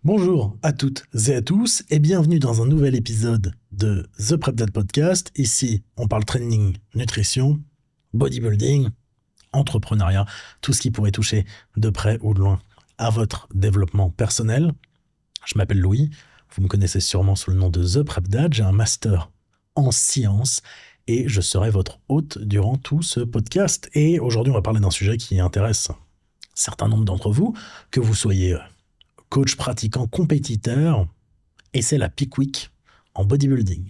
Bonjour à toutes et à tous et bienvenue dans un nouvel épisode de The Prep Dad Podcast. Ici, on parle training, nutrition, bodybuilding, entrepreneuriat, tout ce qui pourrait toucher de près ou de loin à votre développement personnel. Je m'appelle Louis, vous me connaissez sûrement sous le nom de The Prep Dad. J'ai un master en sciences et je serai votre hôte durant tout ce podcast. Et aujourd'hui, on va parler d'un sujet qui intéresse un certain nombre d'entre vous, que vous soyez coach pratiquant compétiteur, et c'est la peak week en bodybuilding.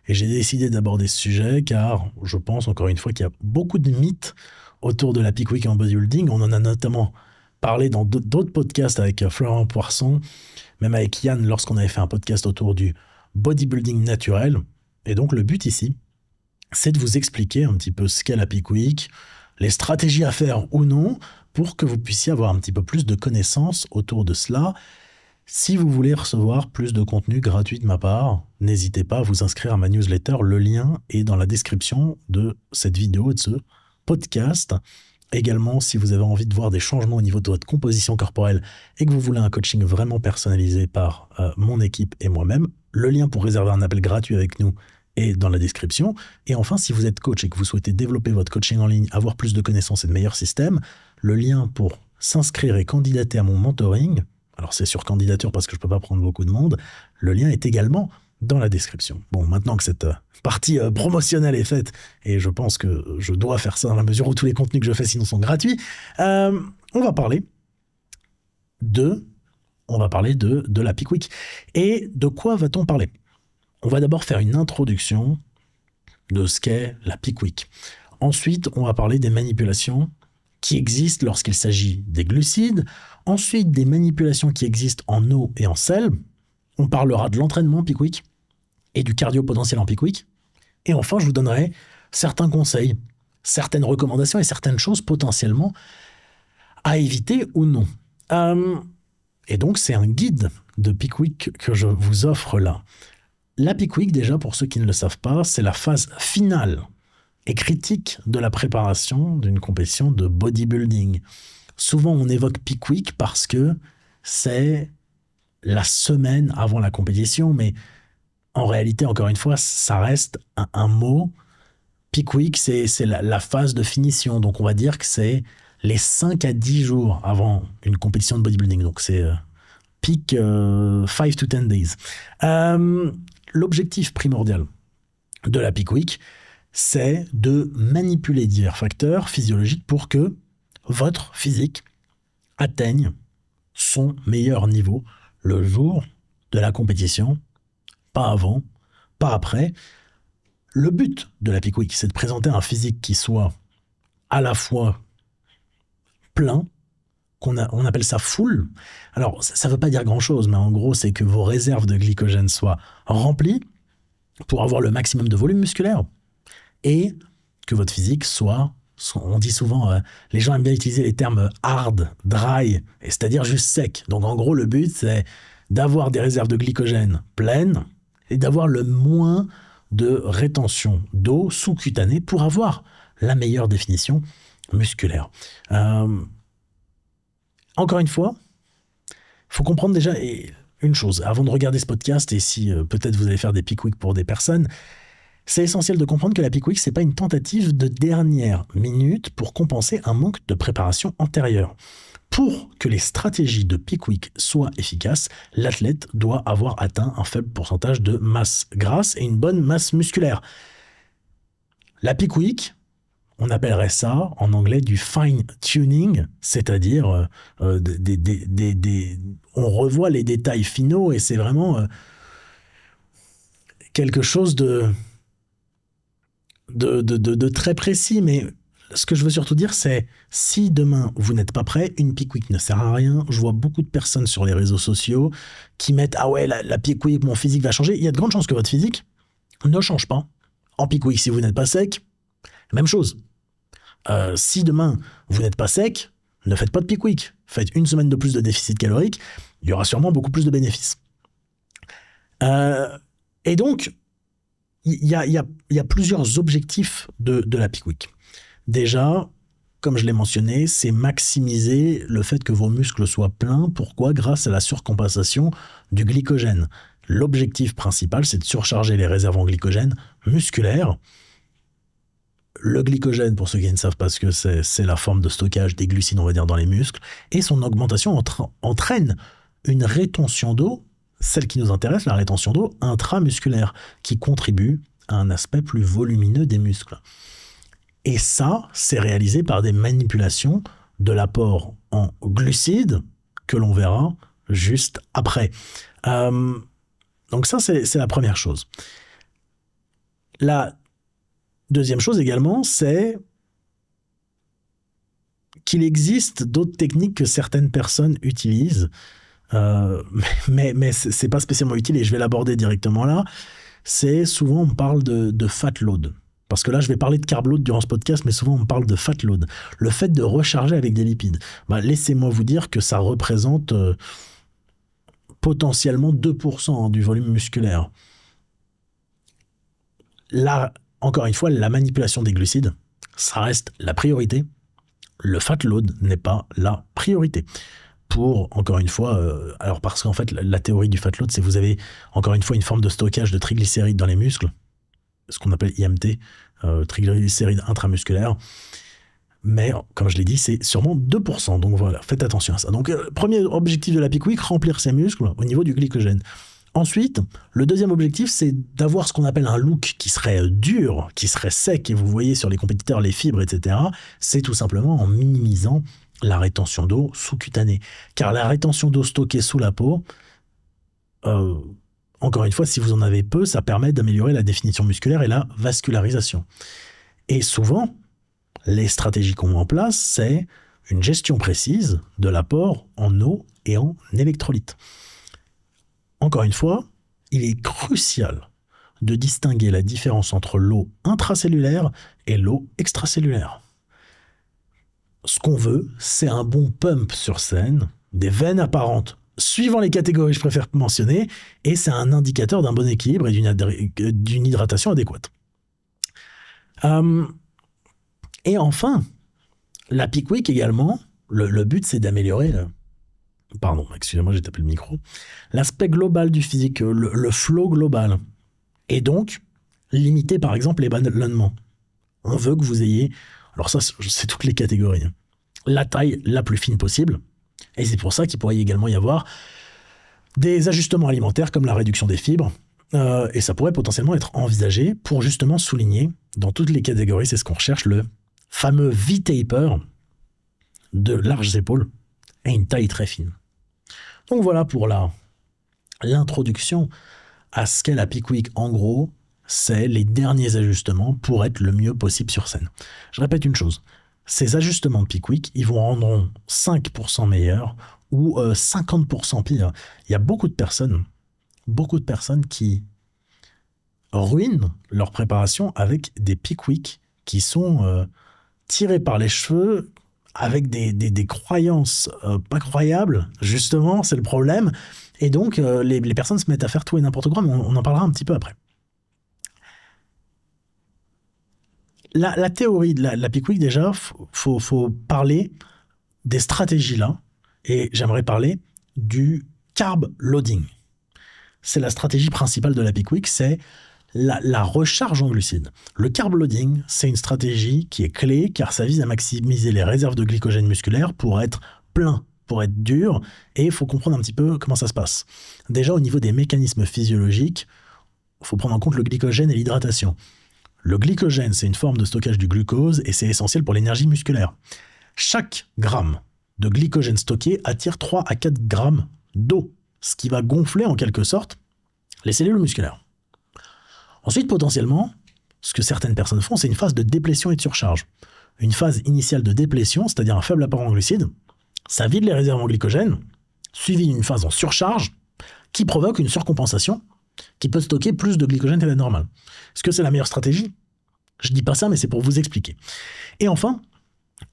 Et j'ai décidé d'aborder ce sujet car je pense encore une fois qu'il y a beaucoup de mythes autour de la peak week en bodybuilding. On en a notamment parlé dans d'autres podcasts avec Florent Poisson, même avec Yann lorsqu'on avait fait un podcast autour du bodybuilding naturel. Et donc le but ici, c'est de vous expliquer un petit peu ce qu'est la peak week, les stratégies à faire ou non, pour que vous puissiez avoir un petit peu plus de connaissances autour de cela. Si vous voulez recevoir plus de contenu gratuit de ma part, n'hésitez pas à vous inscrire à ma newsletter. Le lien est dans la description de cette vidéo et de ce podcast. Également, si vous avez envie de voir des changements au niveau de votre composition corporelle et que vous voulez un coaching vraiment personnalisé par mon équipe et moi-même, le lien pour réserver un appel gratuit avec nous est dans la description. Et enfin, si vous êtes coach et que vous souhaitez développer votre coaching en ligne, avoir plus de connaissances et de meilleurs systèmes, le lien pour s'inscrire et candidater à mon mentoring, alors c'est sur candidature parce que je ne peux pas prendre beaucoup de monde, le lien est également dans la description. Bon, maintenant que cette partie promotionnelle est faite, et je pense que je dois faire ça dans la mesure où tous les contenus que je fais sinon sont gratuits, on va parler de la peak week. Et de quoi va-t-on parler ? On va d'abord faire une introduction de ce qu'est la peak week. Ensuite, on va parler des manipulations qui existent lorsqu'il s'agit des glucides. Ensuite, des manipulations qui existent en eau et en sel. On parlera de l'entraînement peak week et du cardio potentiel en peak week. Et enfin, je vous donnerai certains conseils, certaines recommandations et certaines choses potentiellement à éviter ou non. Et donc, c'est un guide de peak week que je vous offre là. La peak week, déjà, pour ceux qui ne le savent pas, c'est la phase finale et critique de la préparation d'une compétition de bodybuilding. Souvent, on évoque peak week parce que c'est la semaine avant la compétition, mais en réalité, encore une fois, ça reste un mot. Peak week, c'est la phase de finition. Donc, on va dire que c'est les 5 à 10 jours avant une compétition de bodybuilding. Donc, c'est peak 5 to 10 days. L'objectif primordial de la peak week, c'est de manipuler divers facteurs physiologiques pour que votre physique atteigne son meilleur niveau le jour de la compétition, pas avant, pas après. Le but de la peak week, c'est de présenter un physique qui soit à la fois plein, on appelle ça full. Alors, ça ne veut pas dire grand-chose, mais en gros, c'est que vos réserves de glycogène soient remplies pour avoir le maximum de volume musculaire et que votre physique soit, on dit souvent, les gens aiment bien utiliser les termes hard, dry, c'est-à-dire juste sec. Donc, en gros, le but, c'est d'avoir des réserves de glycogène pleines et d'avoir le moins de rétention d'eau sous-cutanée pour avoir la meilleure définition musculaire. Encore une fois, il faut comprendre déjà une chose. Avant de regarder ce podcast, et si peut-être vous allez faire des peak week pour des personnes, c'est essentiel de comprendre que la peak week, ce n'est pas une tentative de dernière minute pour compenser un manque de préparation antérieure. Pour que les stratégies de peak week soient efficaces, l'athlète doit avoir atteint un faible pourcentage de masse grasse et une bonne masse musculaire. La peak week, on appellerait ça en anglais du fine-tuning, c'est-à-dire on revoit les détails finaux et c'est vraiment quelque chose de très précis. Mais ce que je veux surtout dire, c'est si demain vous n'êtes pas prêt, une peak week ne sert à rien. Je vois beaucoup de personnes sur les réseaux sociaux qui mettent « Ah ouais, la peak week, mon physique va changer ». Il y a de grandes chances que votre physique ne change pas. En peak week, si vous n'êtes pas sec, même chose. Si demain, vous n'êtes pas sec, ne faites pas de peak week. Faites une semaine de plus de déficit calorique, il y aura sûrement beaucoup plus de bénéfices. Et donc, il y a plusieurs objectifs de la peak week. Déjà, comme je l'ai mentionné, c'est maximiser le fait que vos muscles soient pleins. Pourquoi? Grâce à la surcompensation du glycogène. L'objectif principal, c'est de surcharger les réserves en glycogène musculaires. Le glycogène, pour ceux qui ne savent pas ce que c'est la forme de stockage des glucides, on va dire, dans les muscles. Et son augmentation entraîne une rétention d'eau, celle qui nous intéresse, la rétention d'eau intramusculaire, qui contribue à un aspect plus volumineux des muscles. Et ça, c'est réalisé par des manipulations de l'apport en glucides que l'on verra juste après. Donc ça, c'est la première chose. La deuxième chose également, c'est qu'il existe d'autres techniques que certaines personnes utilisent, mais c'est pas spécialement utile et je vais l'aborder directement là. C'est souvent on parle de fat load. Parce que là, je vais parler de carb load durant ce podcast, mais souvent on parle de fat load. Le fait de recharger avec des lipides. Laissez-moi vous dire que ça représente potentiellement 2% du volume musculaire. Là, encore une fois, la manipulation des glucides, ça reste la priorité. Le fat load n'est pas la priorité. Pour, encore une fois, alors parce qu'en fait, la théorie du fat load, c'est que vous avez, encore une fois, une forme de stockage de triglycérides dans les muscles, ce qu'on appelle IMT, triglycérides intramusculaires. Mais, comme je l'ai dit, c'est sûrement 2%. Donc voilà, faites attention à ça. Donc, premier objectif de la Peak Week, remplir ses muscles au niveau du glycogène. Ensuite, le deuxième objectif, c'est d'avoir ce qu'on appelle un look qui serait dur, qui serait sec, et vous voyez sur les compétiteurs les fibres, etc. C'est tout simplement en minimisant la rétention d'eau sous-cutanée. Car la rétention d'eau stockée sous la peau, encore une fois, si vous en avez peu, ça permet d'améliorer la définition musculaire et la vascularisation. Et souvent, les stratégies qu'on met en place, c'est une gestion précise de l'apport en eau et en électrolytes. Encore une fois, il est crucial de distinguer la différence entre l'eau intracellulaire et l'eau extracellulaire. Ce qu'on veut, c'est un bon pump sur scène, des veines apparentes, suivant les catégories que je préfère mentionner, et c'est un indicateur d'un bon équilibre et d'une hydratation adéquate. Et enfin, la Peak Week également, le but c'est d'améliorer... Pardon, excusez-moi, j'ai tapé le micro. L'aspect global du physique, le flow global. Et donc, limiter par exemple les ballonnements. On veut que vous ayez, alors ça c'est toutes les catégories, la taille la plus fine possible. Et c'est pour ça qu'il pourrait également y avoir des ajustements alimentaires comme la réduction des fibres. Et ça pourrait potentiellement être envisagé pour justement souligner, dans toutes les catégories, c'est ce qu'on recherche, le fameux V-taper de larges épaules et une taille très fine. Donc voilà pour l'introduction à ce qu'est la Peak Week. En gros, c'est les derniers ajustements pour être le mieux possible sur scène. Je répète une chose, ces ajustements de Peak Week, ils vous rendront 5% meilleurs ou 50% pire. Il y a beaucoup de personnes qui ruinent leur préparation avec des Peak Week qui sont tirés par les cheveux, avec des croyances pas croyables, justement, c'est le problème. Et donc, les personnes se mettent à faire tout et n'importe quoi, mais on en parlera un petit peu après. La théorie de la Peak Week, déjà, faut parler des stratégies là, et j'aimerais parler du carb loading. C'est la stratégie principale de la Peak Week, c'est la recharge en glucides. Le carb loading, c'est une stratégie qui est clé car ça vise à maximiser les réserves de glycogène musculaire pour être plein, pour être dur, et il faut comprendre un petit peu comment ça se passe. Déjà, au niveau des mécanismes physiologiques, il faut prendre en compte le glycogène et l'hydratation. Le glycogène, c'est une forme de stockage du glucose et c'est essentiel pour l'énergie musculaire. Chaque gramme de glycogène stocké attire 3 à 4 grammes d'eau, ce qui va gonfler en quelque sorte les cellules musculaires. Ensuite, potentiellement, ce que certaines personnes font, c'est une phase de déplétion et de surcharge. Une phase initiale de déplétion, c'est-à-dire un faible apport en glucides, ça vide les réserves en glycogène, suivi d'une phase en surcharge qui provoque une surcompensation qui peut stocker plus de glycogène que la normale. Est-ce que c'est la meilleure stratégie? Je dis pas ça, mais c'est pour vous expliquer. Et enfin,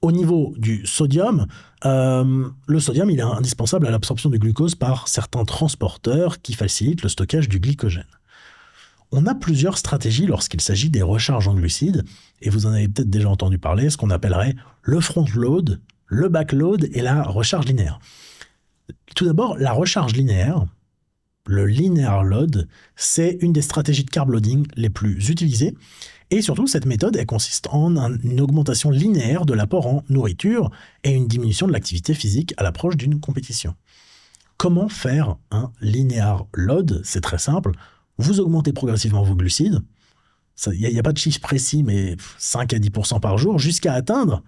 au niveau du sodium, le sodium, il est indispensable à l'absorption du glucose par certains transporteurs qui facilitent le stockage du glycogène. On a plusieurs stratégies lorsqu'il s'agit des recharges en glucides, et vous en avez peut-être déjà entendu parler, ce qu'on appellerait le front load, le back load et la recharge linéaire. Tout d'abord, la recharge linéaire, le linear load, c'est une des stratégies de carb loading les plus utilisées. Et surtout, cette méthode, elle consiste en une augmentation linéaire de l'apport en nourriture et une diminution de l'activité physique à l'approche d'une compétition. Comment faire un linear load? C'est très simple. Vous augmentez progressivement vos glucides. Il n'y a pas de chiffre précis, mais 5 à 10% par jour, jusqu'à atteindre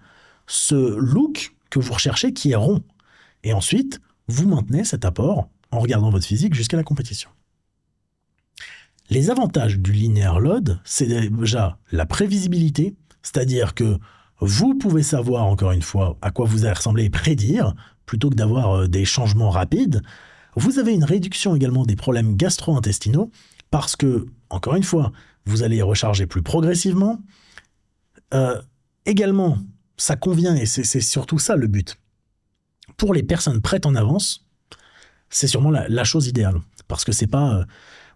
ce look que vous recherchez qui est rond. Et ensuite, vous maintenez cet apport en regardant votre physique jusqu'à la compétition. Les avantages du linear load, c'est déjà la prévisibilité, c'est-à-dire que vous pouvez savoir, encore une fois, à quoi vous allez ressembler et prédire, plutôt que d'avoir des changements rapides. Vous avez une réduction également des problèmes gastro-intestinaux, parce que, encore une fois, vous allez recharger plus progressivement. Également, ça convient, et c'est surtout ça le but. Pour les personnes prêtes en avance, c'est sûrement la chose idéale, parce que c'est pas...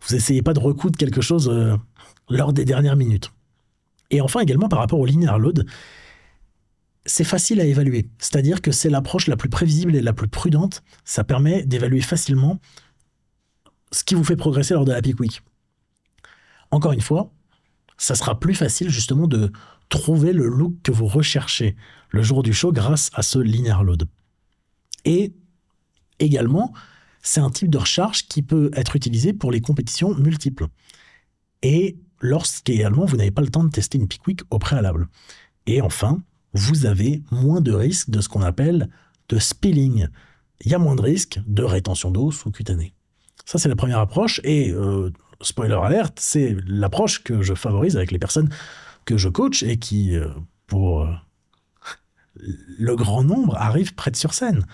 vous essayez pas de recoudre quelque chose lors des dernières minutes. Et enfin, également, par rapport au linear load, c'est facile à évaluer. C'est-à-dire que c'est l'approche la plus prévisible et la plus prudente. Ça permet d'évaluer facilement ce qui vous fait progresser lors de la peak week. Encore une fois, ça sera plus facile justement de trouver le look que vous recherchez le jour du show grâce à ce linear load. Et également, c'est un type de recharge qui peut être utilisé pour les compétitions multiples. Et lorsqu'également, vous n'avez pas le temps de tester une peak week au préalable. Et enfin, vous avez moins de risques de ce qu'on appelle de spilling. Il y a moins de risques de rétention d'eau sous-cutanée. Ça, c'est la première approche. Et spoiler alert, c'est l'approche que je favorise avec les personnes que je coach et qui, pour le grand nombre, arrivent prêtes sur scène.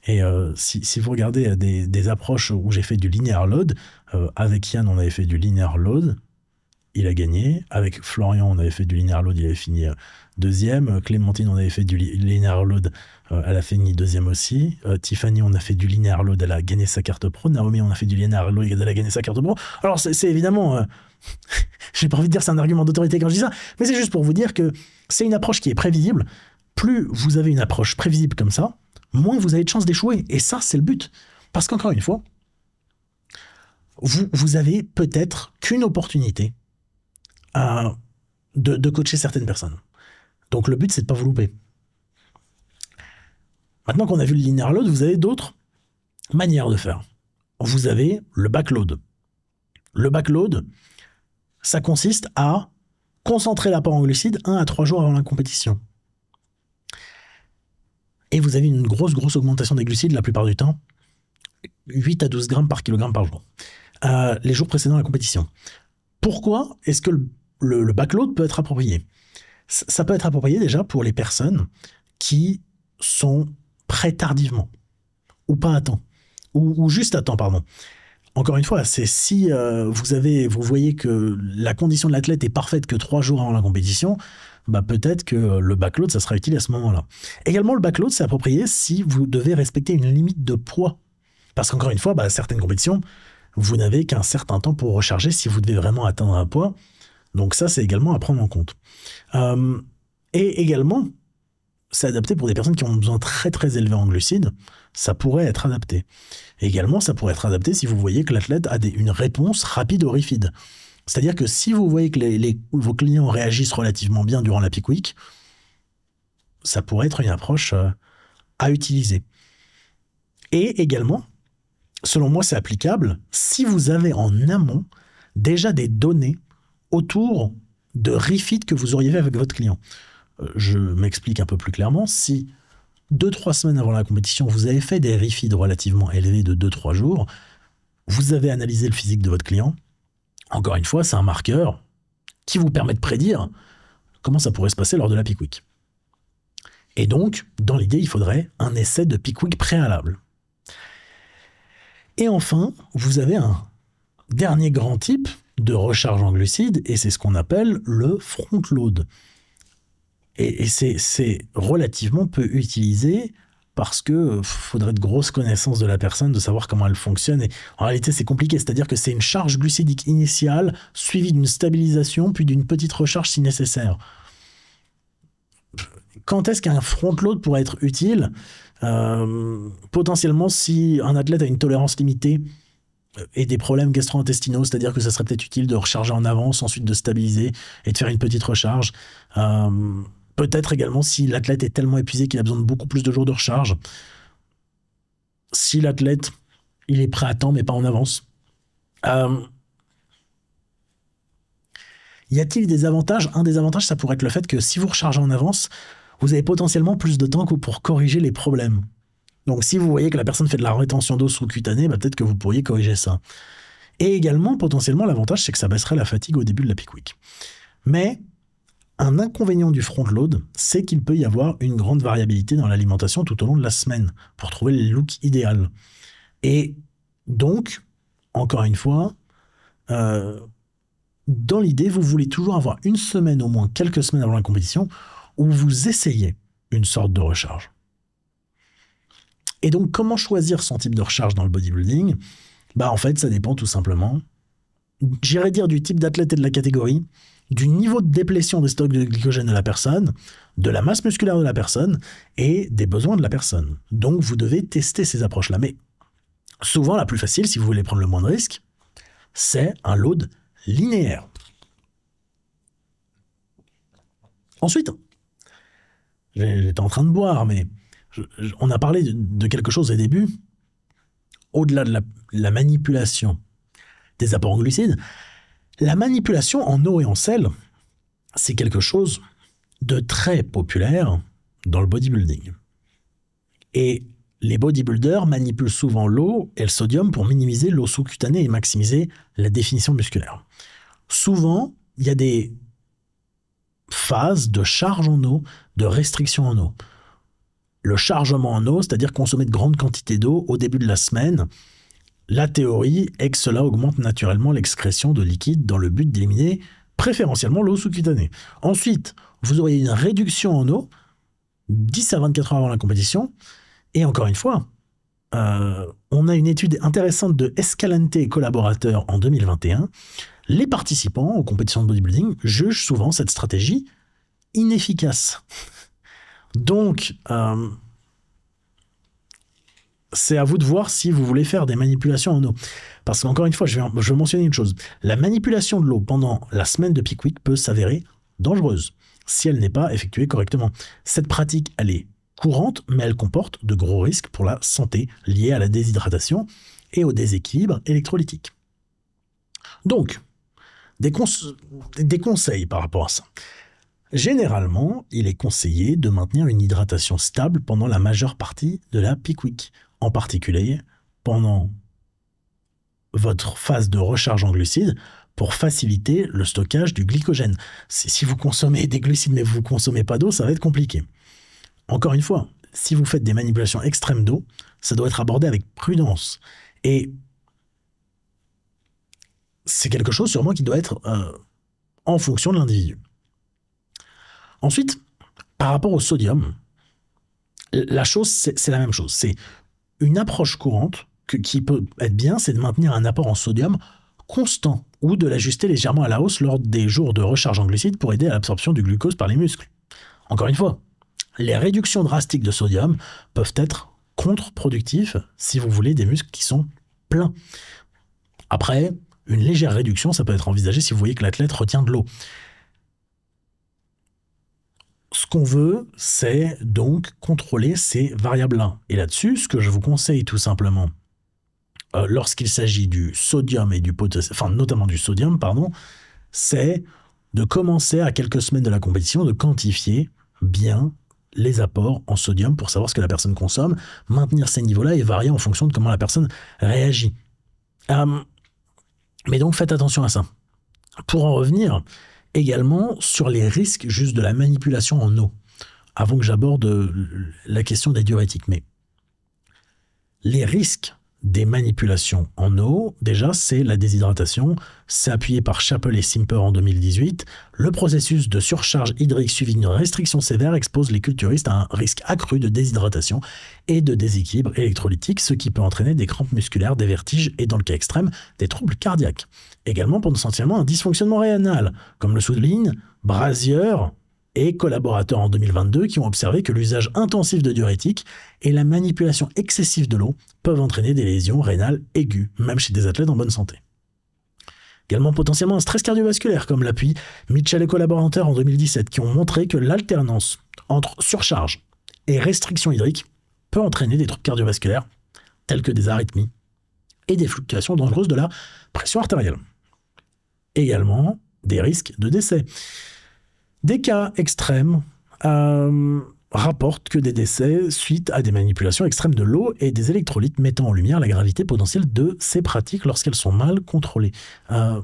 Et si vous regardez des approches où j'ai fait du linear load, avec Yann, on avait fait du linear load, il a gagné. Avec Florian, on avait fait du linear load, il avait fini deuxième. Clémentine, on avait fait du linear load, elle a fini deuxième aussi. Tiffany, on a fait du linear load, elle a gagné sa carte pro. Naomi, on a fait du linear load, elle a gagné sa carte pro. Alors, c'est évidemment... j'ai pas envie de dire c'est un argument d'autorité quand je dis ça, mais c'est juste pour vous dire que c'est une approche qui est prévisible. Plus vous avez une approche prévisible comme ça, moins vous avez de chances d'échouer. Et ça, c'est le but. Parce qu'encore une fois, vous avez peut-être qu'une opportunité de coacher certaines personnes. Donc le but, c'est de ne pas vous louper. Maintenant qu'on a vu le linear load, vous avez d'autres manières de faire. Vous avez le backload. Le backload, ça consiste à concentrer l'apport en glucides 1 à 3 jours avant la compétition. Et vous avez une grosse augmentation des glucides la plupart du temps, 8 à 12 grammes par kilogramme par jour, les jours précédant la compétition. Pourquoi est-ce que le backload peut être approprié? Ça peut être approprié déjà pour les personnes qui sont prêtes tardivement, ou pas à temps, ou juste à temps, pardon. Encore une fois, c'est si vous voyez que la condition de l'athlète est parfaite que 3 jours avant la compétition, bah peut-être que le backload, ça sera utile à ce moment-là. Également, le backload, c'est approprié si vous devez respecter une limite de poids. Parce qu'encore une fois, certaines compétitions, vous n'avez qu'un certain temps pour recharger si vous devez vraiment atteindre un poids. Donc ça, c'est également à prendre en compte. Et également, c'est adapté pour des personnes qui ont besoin très élevé en glucides. Ça pourrait être adapté. Également, ça pourrait être adapté si vous voyez que l'athlète a une réponse rapide au refeed. C'est-à-dire que si vous voyez que vos clients réagissent relativement bien durant la peak week, ça pourrait être une approche à utiliser. Et également, selon moi, c'est applicable si vous avez en amont déjà des données autour de refeed que vous auriez fait avec votre client. Je m'explique un peu plus clairement. Si 2-3 semaines avant la compétition, vous avez fait des refeeds relativement élevés de 2-3 jours, vous avez analysé le physique de votre client, encore une fois, c'est un marqueur qui vous permet de prédire comment ça pourrait se passer lors de la peak week. Et donc, dans l'idée, il faudrait un essai de peak week préalable. Et enfin, vous avez un dernier grand type de recharge en glucides, et c'est ce qu'on appelle le front load. Et c'est relativement peu utilisé parce que faudrait de grosses connaissances de la personne, de savoir comment elle fonctionne. Et en réalité, c'est compliqué, c'est-à-dire que c'est une charge glucidique initiale, suivie d'une stabilisation, puis d'une petite recharge si nécessaire. Quand est-ce qu'un front load pourrait être utile ? Potentiellement, si un athlète a une tolérance limitée et des problèmes gastro-intestinaux, c'est-à-dire que ça serait peut-être utile de recharger en avance, ensuite de stabiliser et de faire une petite recharge. Peut-être également si l'athlète est tellement épuisé qu'il a besoin de beaucoup plus de jours de recharge. Si l'athlète, il est prêt à temps, mais pas en avance. Y a-t-il des avantages ? Un des avantages, ça pourrait être le fait que si vous rechargez en avance, vous avez potentiellement plus de temps pour corriger les problèmes. Donc si vous voyez que la personne fait de la rétention d'eau sous-cutanée, peut-être que vous pourriez corriger ça. Et également, potentiellement, l'avantage, c'est que ça baisserait la fatigue au début de la peak week. Mais un inconvénient du front load, c'est qu'il peut y avoir une grande variabilité dans l'alimentation tout au long de la semaine pour trouver le look idéal. Et donc, encore une fois, dans l'idée, vous voulez toujours avoir une semaine, au moins quelques semaines avant la compétition, où vous essayez une sorte de recharge. Et donc, comment choisir son type de recharge dans le bodybuilding ? En fait, ça dépend tout simplement, j'irais dire, du type d'athlète et de la catégorie, du niveau de déplétion des stocks de glycogène de la personne, de la masse musculaire de la personne et des besoins de la personne. Donc, vous devez tester ces approches-là. Mais souvent, la plus facile, si vous voulez prendre le moins de risques, c'est un load linéaire. Ensuite, j'étais en train de boire, mais on a parlé de quelque chose au début. Au-delà de la manipulation des apports en glucides, la manipulation en eau et en sel, c'est quelque chose de très populaire dans le bodybuilding. Et les bodybuilders manipulent souvent l'eau et le sodium pour minimiser l'eau sous-cutanée et maximiser la définition musculaire. Souvent, il y a des phases de charge en eau, de restriction en eau. Le chargement en eau, c'est-à-dire consommer de grandes quantités d'eau au début de la semaine, la théorie est que cela augmente naturellement l'excrétion de liquide dans le but d'éliminer préférentiellement l'eau sous-cutanée. Ensuite, vous auriez une réduction en eau 10 à 24 heures avant la compétition. Et encore une fois, on a une étude intéressante de Escalante et collaborateurs en 2021. Les participants aux compétitions de bodybuilding jugent souvent cette stratégie inefficace. Donc, c'est à vous de voir si vous voulez faire des manipulations en eau. Parce qu'encore une fois, je vais mentionner une chose. La manipulation de l'eau pendant la semaine de peak week peut s'avérer dangereuse si elle n'est pas effectuée correctement. Cette pratique, elle est courante, mais elle comporte de gros risques pour la santé liés à la déshydratation et au déséquilibre électrolytique. Donc, des conseils par rapport à ça. Généralement, il est conseillé de maintenir une hydratation stable pendant la majeure partie de la peak week, en particulier pendant votre phase de recharge en glucides pour faciliter le stockage du glycogène. Si vous consommez des glucides mais vous ne consommez pas d'eau, ça va être compliqué. Encore une fois, si vous faites des manipulations extrêmes d'eau, ça doit être abordé avec prudence. Et c'est quelque chose sûrement qui doit être en fonction de l'individu. Ensuite, par rapport au sodium, la chose, c'est la même chose. C'est une approche courante qui peut être bien, c'est de maintenir un apport en sodium constant ou de l'ajuster légèrement à la hausse lors des jours de recharge en glucides pour aider à l'absorption du glucose par les muscles. Encore une fois, les réductions drastiques de sodium peuvent être contre-productives si vous voulez des muscles qui sont pleins. Après, une légère réduction, ça peut être envisagé si vous voyez que l'athlète retient de l'eau. Ce qu'on veut, c'est donc contrôler ces variables-là. Et là-dessus, ce que je vous conseille tout simplement, lorsqu'il s'agit du sodium et du potassium, enfin notamment du sodium, c'est de commencer à quelques semaines de la compétition, de quantifier bien les apports en sodium pour savoir ce que la personne consomme, maintenir ces niveaux-là et varier en fonction de comment la personne réagit. Mais donc faites attention à ça. Pour en revenir également sur les risques juste de la manipulation en eau, avant que j'aborde la question des diurétiques. Mais les risques des manipulations en eau, déjà, c'est la déshydratation. C'est appuyé par Chappell et Simper en 2018. Le processus de surcharge hydrique suivi d'une restriction sévère expose les culturistes à un risque accru de déshydratation et de déséquilibre électrolytique, ce qui peut entraîner des crampes musculaires, des vertiges et, dans le cas extrême, des troubles cardiaques. Également, potentiellement, un dysfonctionnement rénal, comme le souligne Brazier et collaborateurs en 2022 qui ont observé que l'usage intensif de diurétiques et la manipulation excessive de l'eau peuvent entraîner des lésions rénales aiguës, même chez des athlètes en bonne santé. Également potentiellement un stress cardiovasculaire, comme l'appuie Mitchell et collaborateurs en 2017, qui ont montré que l'alternance entre surcharge et restriction hydrique peut entraîner des troubles cardiovasculaires, tels que des arythmies et des fluctuations dangereuses de la pression artérielle. Également, des risques de décès. Des cas extrêmes rapportent que des décès suite à des manipulations extrêmes de l'eau et des électrolytes, mettant en lumière la gravité potentielle de ces pratiques lorsqu'elles sont mal contrôlées. En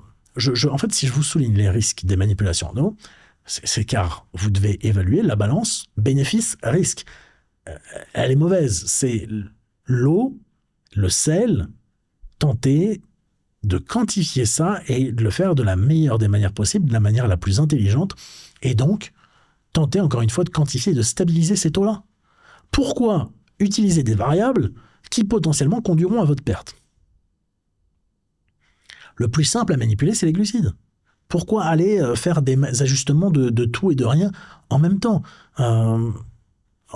fait, si je vous souligne les risques des manipulations en eau, c'est car vous devez évaluer la balance bénéfice-risque. Elle est mauvaise. C'est l'eau, le sel, tenter de quantifier ça et de le faire de la meilleure des manières possibles, de la manière la plus intelligente, et donc tenter encore une fois de quantifier et de stabiliser ces taux-là. Pourquoi utiliser des variables qui potentiellement conduiront à votre perte? Le plus simple à manipuler, c'est les glucides. Pourquoi aller faire des ajustements de tout et de rien en même temps?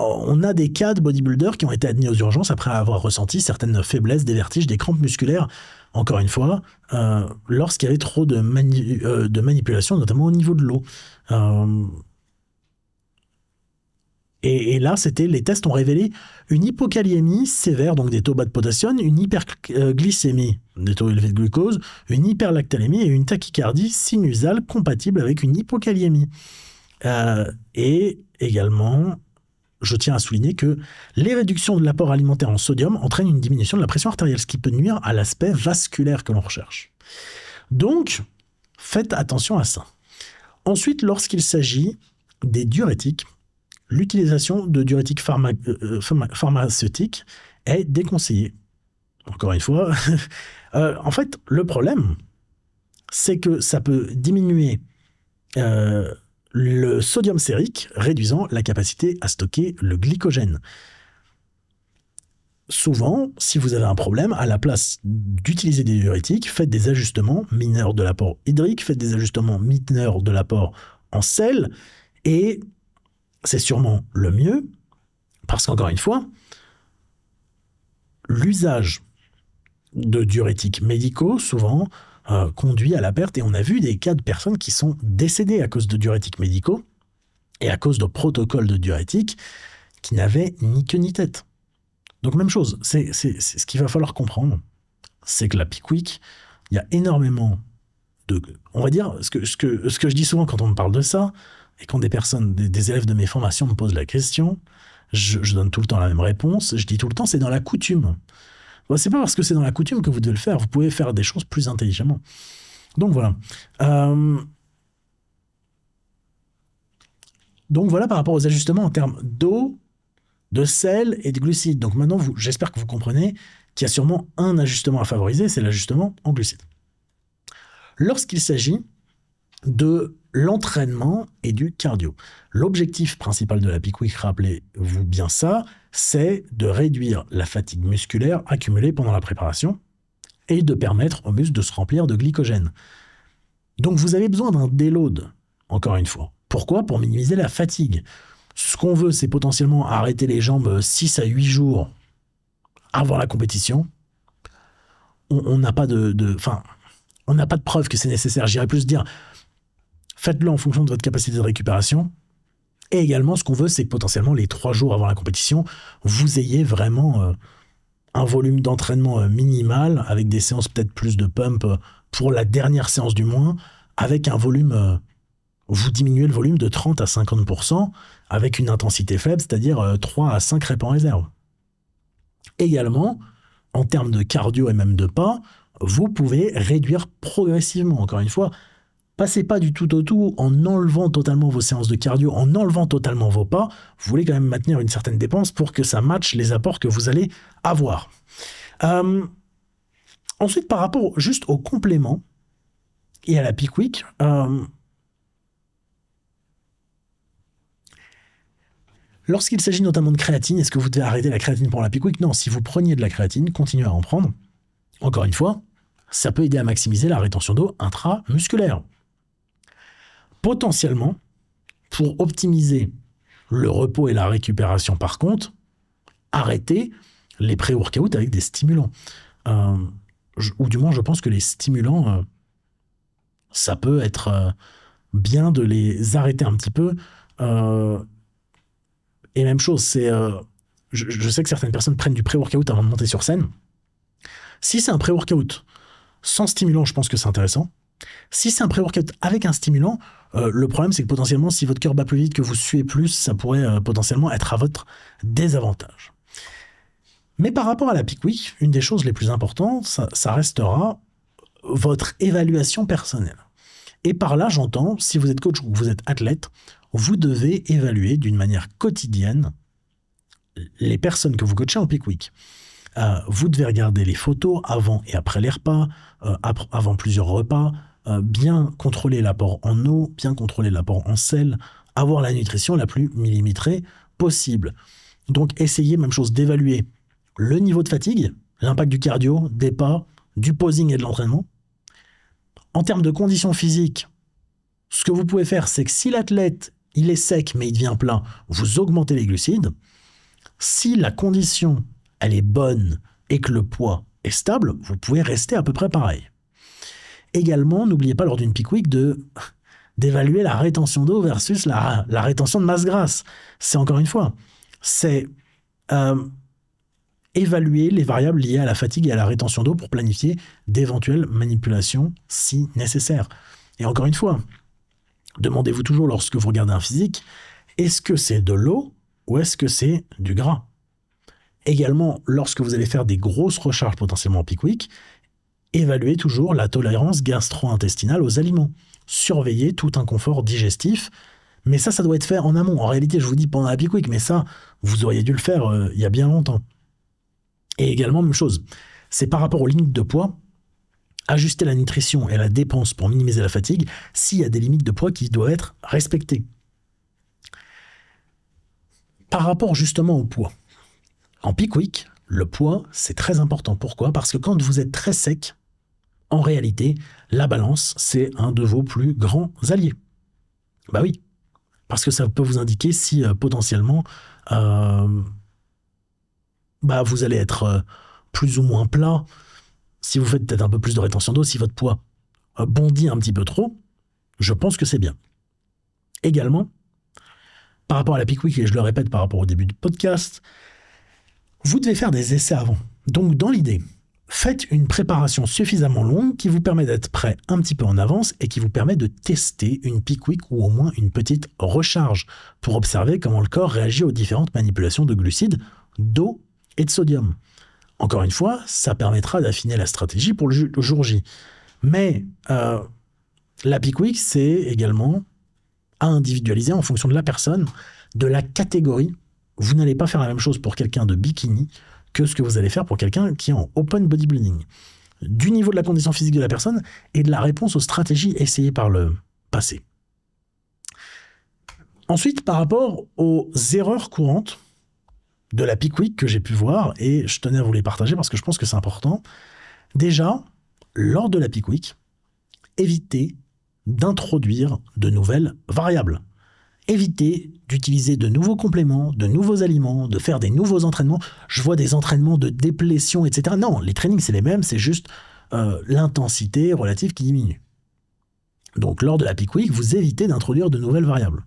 On a des cas de bodybuilders qui ont été admis aux urgences après avoir ressenti certaines faiblesses, des vertiges, des crampes musculaires, encore une fois, lorsqu'il y avait trop de manipulation, notamment au niveau de l'eau. Et là, les tests ont révélé une hypokaliémie sévère, donc des taux bas de potassium, une hyperglycémie, des taux élevés de glucose, une hyperlactalémie et une tachycardie sinusale compatible avec une hypokaliémie. Et également, je tiens à souligner que les réductions de l'apport alimentaire en sodium entraînent une diminution de la pression artérielle, ce qui peut nuire à l'aspect vasculaire que l'on recherche. Donc, faites attention à ça. Ensuite, lorsqu'il s'agit des diurétiques, l'utilisation de diurétiques pharmaceutiques est déconseillée. Encore une fois, en fait, le problème, c'est que ça peut diminuer le sodium sérique, réduisant la capacité à stocker le glycogène. Souvent, si vous avez un problème, à la place d'utiliser des diurétiques, faites des ajustements mineurs de l'apport hydrique, faites des ajustements mineurs de l'apport en sel, et c'est sûrement le mieux, parce qu'encore une fois, l'usage de diurétiques médicaux, souvent, conduit à la perte, et on a vu des cas de personnes qui sont décédées à cause de diurétiques médicaux, et à cause de protocoles de diurétiques qui n'avaient ni queue ni tête. Donc même chose, c'est ce qu'il va falloir comprendre, c'est que la Pickwick, il y a énormément de... On va dire, ce que je dis souvent quand on me parle de ça, et quand des élèves de mes formations me posent la question, je donne tout le temps la même réponse, je dis tout le temps, c'est dans la coutume. Bon, c'est pas parce que c'est dans la coutume que vous devez le faire, vous pouvez faire des choses plus intelligemment. Donc voilà. Donc voilà par rapport aux ajustements en termes d'eau, de sel et de glucides. Donc maintenant, j'espère que vous comprenez qu'il y a sûrement un ajustement à favoriser, c'est l'ajustement en glucides. Lorsqu'il s'agit de l'entraînement et du cardio, l'objectif principal de la Pickwick, rappelez-vous bien ça, c'est de réduire la fatigue musculaire accumulée pendant la préparation et de permettre aux muscles de se remplir de glycogène. Donc vous avez besoin d'un déload, encore une fois. Pourquoi? Pour minimiser la fatigue. Ce qu'on veut, c'est potentiellement arrêter les jambes 6 à 8 jours avant la compétition. On n'a pas on n'a pas de preuve que c'est nécessaire. J'irais plus dire, faites-le en fonction de votre capacité de récupération. Et également, ce qu'on veut, c'est que potentiellement, les 3 jours avant la compétition, vous ayez vraiment un volume d'entraînement minimal, avec des séances peut-être plus de pump pour la dernière séance du moins, avec un volume... vous diminuez le volume de 30 à 50% avec une intensité faible, c'est-à-dire 3 à 5 reps en réserve. Également, en termes de cardio et même de pas, vous pouvez réduire progressivement. Encore une fois, passez pas du tout au tout en enlevant totalement vos séances de cardio, en enlevant totalement vos pas. Vous voulez quand même maintenir une certaine dépense pour que ça matche les apports que vous allez avoir. Ensuite, par rapport juste au complément et à la peak week, lorsqu'il s'agit notamment de créatine, est-ce que vous devez arrêter la créatine pour la peak week? Non, si vous preniez de la créatine, continuez à en prendre. Encore une fois, ça peut aider à maximiser la rétention d'eau intramusculaire. Potentiellement, pour optimiser le repos et la récupération par contre, arrêtez les pré-workouts avec des stimulants. Ou du moins, je pense que les stimulants, ça peut être bien de les arrêter un petit peu. Et même chose, c'est... je sais que certaines personnes prennent du pré-workout avant de monter sur scène. Si c'est un pré-workout sans stimulant, je pense que c'est intéressant. Si c'est un pré-workout avec un stimulant, le problème, c'est que potentiellement, si votre cœur bat plus vite, que vous suez plus, ça pourrait potentiellement être à votre désavantage. Mais par rapport à la peak week, une des choses les plus importantes, ça restera votre évaluation personnelle. Et par là, j'entends, si vous êtes coach ou que vous êtes athlète, vous devez évaluer d'une manière quotidienne les personnes que vous coachez en peak week. Vous devez regarder les photos avant et après les repas, avant plusieurs repas, bien contrôler l'apport en eau, bien contrôler l'apport en sel, avoir la nutrition la plus millimétrée possible. Donc essayez, même chose, d'évaluer le niveau de fatigue, l'impact du cardio, des pas, du posing et de l'entraînement. En termes de conditions physiques, ce que vous pouvez faire, c'est que si l'athlète, il est sec mais il devient plat, vous augmentez les glucides. Si la condition, elle est bonne et que le poids est stable, vous pouvez rester à peu près pareil. Également, n'oubliez pas lors d'une peak week d'évaluer la rétention d'eau versus la rétention de masse grasse. C'est encore une fois, c'est évaluer les variables liées à la fatigue et à la rétention d'eau pour planifier d'éventuelles manipulations si nécessaire. Et encore une fois, demandez-vous toujours lorsque vous regardez un physique, est-ce que c'est de l'eau ou est-ce que c'est du gras? Également, lorsque vous allez faire des grosses recharges potentiellement en peak week, évaluez toujours la tolérance gastro-intestinale aux aliments. Surveillez tout inconfort digestif. Mais ça doit être fait en amont. En réalité, je vous dis pendant la peak week, mais ça, vous auriez dû le faire il y a bien longtemps. Et également, même chose, c'est par rapport aux limites de poids, ajuster la nutrition et la dépense pour minimiser la fatigue s'il y a des limites de poids qui doivent être respectées. Par rapport justement au poids, en peak week, le poids, c'est très important. Pourquoi? Parce que quand vous êtes très sec, en réalité, la balance, c'est un de vos plus grands alliés. Bah oui, parce que ça peut vous indiquer si potentiellement vous allez être plus ou moins plat, si vous faites peut-être un peu plus de rétention d'eau, si votre poids bondit un petit peu trop, je pense que c'est bien. Également, par rapport à la peak week, et je le répète par rapport au début du podcast, vous devez faire des essais avant. Donc dans l'idée, faites une préparation suffisamment longue qui vous permet d'être prêt un petit peu en avance et qui vous permet de tester une peak week ou au moins une petite recharge pour observer comment le corps réagit aux différentes manipulations de glucides, d'eau et de sodium. Encore une fois, ça permettra d'affiner la stratégie pour le jour J. Mais la peak week, c'est également à individualiser en fonction de la personne, de la catégorie. Vous n'allez pas faire la même chose pour quelqu'un de bikini que ce que vous allez faire pour quelqu'un qui est en open bodybuilding. Du niveau de la condition physique de la personne et de la réponse aux stratégies essayées par le passé. Ensuite, par rapport aux erreurs courantes de la peak week que j'ai pu voir, et je tenais à vous les partager parce que je pense que c'est important. Déjà, lors de la peak week, évitez d'introduire de nouvelles variables. Évitez d'utiliser de nouveaux compléments, de nouveaux aliments, de faire des nouveaux entraînements. Je vois des entraînements de déplétion, etc. Non, les trainings, c'est les mêmes, c'est juste l'intensité relative qui diminue. Donc, lors de la peak week, vous évitez d'introduire de nouvelles variables.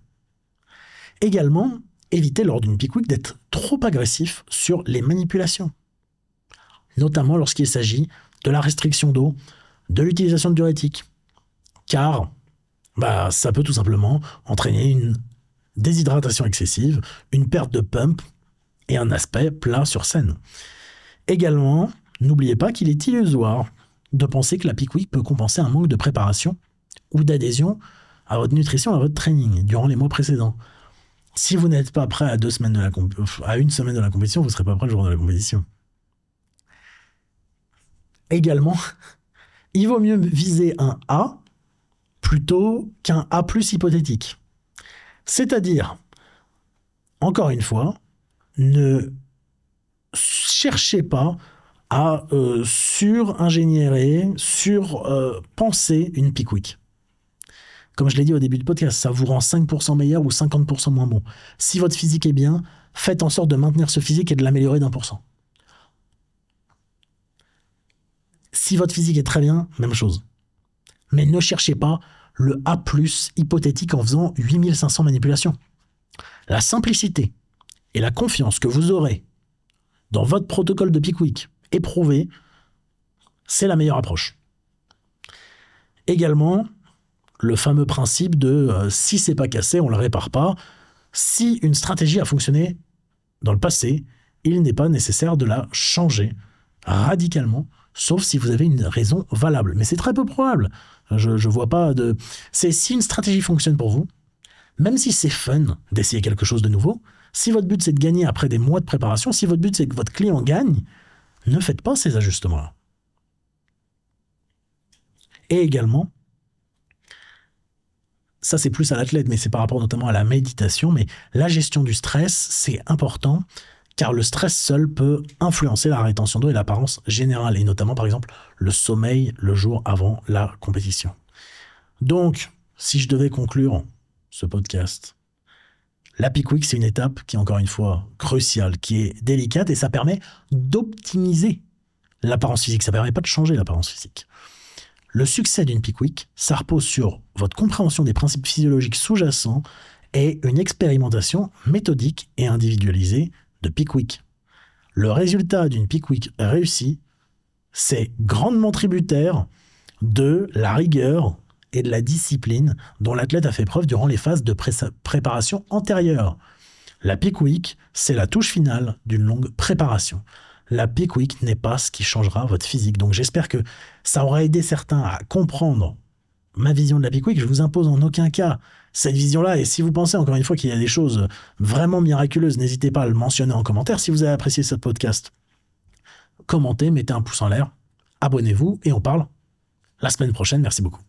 Également, évitez lors d'une peak week d'être trop agressif sur les manipulations. Notamment lorsqu'il s'agit de la restriction d'eau, de l'utilisation de diurétiques. Car ça peut tout simplement entraîner une déshydratation excessive, une perte de pump et un aspect plat sur scène. Également, n'oubliez pas qu'il est illusoire de penser que la peak week peut compenser un manque de préparation ou d'adhésion à votre nutrition, à votre training durant les mois précédents. Si vous n'êtes pas prêt à une semaine de la compétition, vous ne serez pas prêt le jour de la compétition. Également, il vaut mieux viser un A plutôt qu'un A+ hypothétique. C'est-à-dire, encore une fois, ne cherchez pas à sur-ingénierer, sur-penser une Pickwick. Comme je l'ai dit au début du podcast, ça vous rend 5% meilleur ou 50% moins bon. Si votre physique est bien, faites en sorte de maintenir ce physique et de l'améliorer d'1%. Si votre physique est très bien, même chose. Mais ne cherchez pas le A+ hypothétique en faisant 8500 manipulations. La simplicité et la confiance que vous aurez dans votre protocole de Pickwick éprouvé, c'est la meilleure approche. Également, le fameux principe de si c'est pas cassé, on le répare pas. Si une stratégie a fonctionné dans le passé, il n'est pas nécessaire de la changer radicalement, sauf si vous avez une raison valable. Mais c'est très peu probable. Je vois pas de... C'est si une stratégie fonctionne pour vous, même si c'est fun d'essayer quelque chose de nouveau, si votre but c'est de gagner après des mois de préparation, si votre but c'est que votre client gagne, ne faites pas ces ajustements-là. Et également, ça c'est plus à l'athlète, mais c'est par rapport notamment à la méditation, mais la gestion du stress, c'est important, car le stress seul peut influencer la rétention d'eau et l'apparence générale, et notamment par exemple le sommeil le jour avant la compétition. Donc, si je devais conclure ce podcast, la Pickwick, c'est une étape qui est encore une fois cruciale, qui est délicate, et ça permet d'optimiser l'apparence physique, ça ne permet pas de changer l'apparence physique. Le succès d'une Pickwick, ça repose sur votre compréhension des principes physiologiques sous-jacents et une expérimentation méthodique et individualisée de Pickwick. Le résultat d'une Pickwick réussie, c'est grandement tributaire de la rigueur et de la discipline dont l'athlète a fait preuve durant les phases de préparation antérieures. La Pickwick, c'est la touche finale d'une longue préparation. La Pickwick n'est pas ce qui changera votre physique. Donc j'espère que ça aura aidé certains à comprendre ma vision de la Pickwick. Je vous impose en aucun cas cette vision-là. Et si vous pensez encore une fois qu'il y a des choses vraiment miraculeuses, n'hésitez pas à le mentionner en commentaire. Si vous avez apprécié ce podcast, commentez, mettez un pouce en l'air, abonnez-vous et on parle la semaine prochaine. Merci beaucoup.